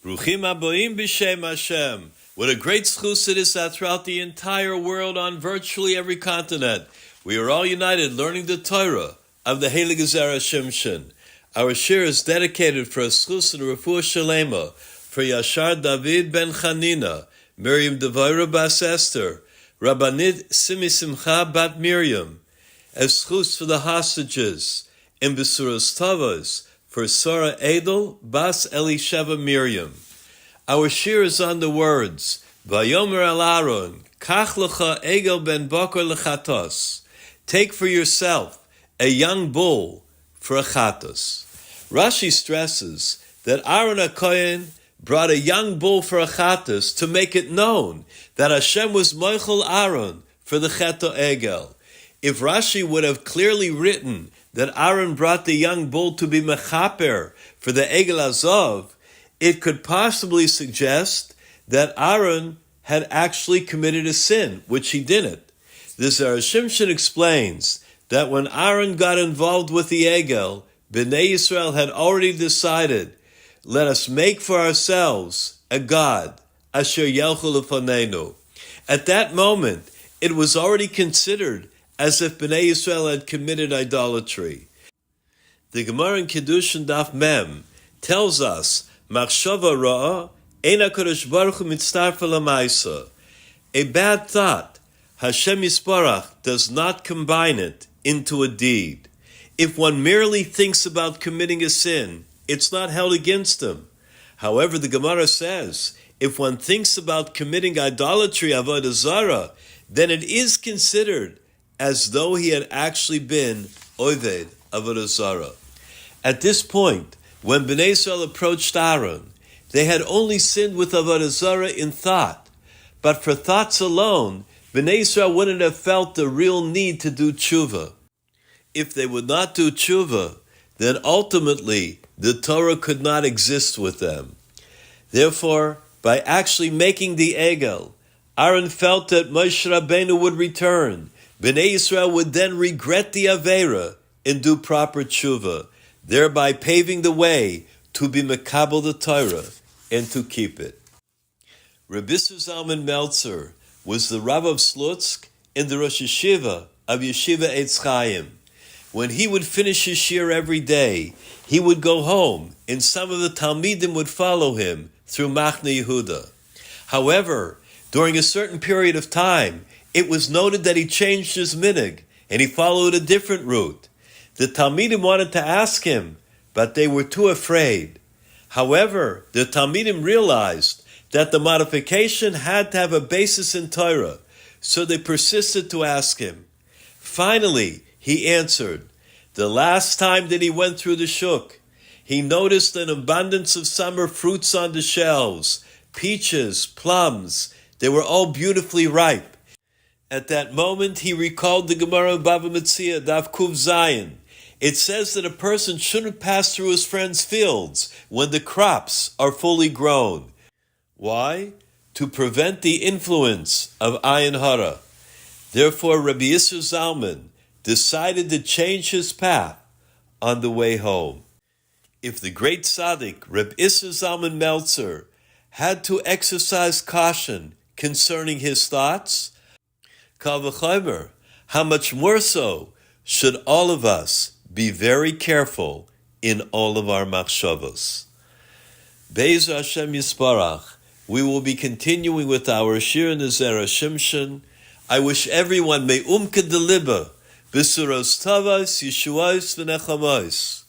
Bruchim aboim b'shem Hashem. What a great zchus it is that throughout the entire world, on virtually every continent, we are all united learning the Torah of the Heilige Zera Shimshon. Our shir is dedicated for a zchus and a refuah shalema for Yashar David ben Chanina, Miriam Devaira bas Esther, Rabbanit Simi Simcha bat Miriam, as zchus for the hostages, in Besuras Tavas, for Sarah Edel bas Elisheva Miriam. Our shir is on the words, Vayomer al Aaron, Kach lecha egel ben bakar lechatos. Take for yourself a young bull for a chatas. Rashi stresses that Aaron HaKohen brought a young bull for a chatas to make it known that Hashem was moichel Aaron for the cheto egel. If Rashi would have clearly written that Aaron brought the young bull to be mechaper for the egel azov, it could possibly suggest that Aaron had actually committed a sin, which he didn't. The Zera Shimshon explains that when Aaron got involved with the egel, Bnei Yisrael had already decided, let us make for ourselves a god, asher yelchu lefanenu. At that moment, it was already considered as if Bnei Yisrael had committed idolatry. The Gemara in Kiddushin Daf Mem tells us, Machshava ra'ah ein HaKadosh Baruch Hu mitztarfa l'maisa. A bad thought, Hashem Yisparach does not combine it into a deed. If one merely thinks about committing a sin, it's not held against him. However, the Gemara says, if one thinks about committing idolatry, avodah zarah, then it is considered as though he had actually been oved avodah zarah. At this point, when Bnei Yisrael approached Aaron, they had only sinned with avodah zarah in thought, but for thoughts alone, Bnei Yisrael wouldn't have felt the real need to do tshuva. If they would not do tshuva, then ultimately the Torah could not exist with them. Therefore, by actually making the egel, Aaron felt that Moshe Rabbeinu would return. Bnei Yisrael would then regret the Aveira and do proper tshuva, thereby paving the way to be mekabel the Torah and to keep it. Rabbi Zalman Meltzer was the Rav of Slutsk and the Rosh Yeshiva of Yeshiva Eitz Chaim. When he would finish his shir every day, he would go home, and some of the Talmidim would follow him through Machne Yehuda. However, during a certain period of time, it was noted that he changed his minig, and he followed a different route. The Talmidim wanted to ask him, but they were too afraid. However, the Talmidim realized that the modification had to have a basis in Torah, so they persisted to ask him. Finally, he answered, the last time that he went through the shuk, he noticed an abundance of summer fruits on the shelves, peaches, plums, they were all beautifully ripe. At that moment, he recalled the Gemara of Bava Metzia, Daf Kuv Zayin. It says that a person shouldn't pass through his friend's fields when the crops are fully grown. Why? To prevent the influence of Ayin Hara. Therefore, Rabbi Yisrael Zalman decided to change his path on the way home. If the great tzaddik, Rabbi Yisrael Zalman Meltzer, had to exercise caution concerning his thoughts, Kal v'chomer, how much more so should all of us be very careful in all of our machshavos. Be'ez Hashem Yisparach, we will be continuing with our shir in the Zera Shimshon. I wish everyone may umke de liba, b'suros tavos, yeshuos v'nechamos.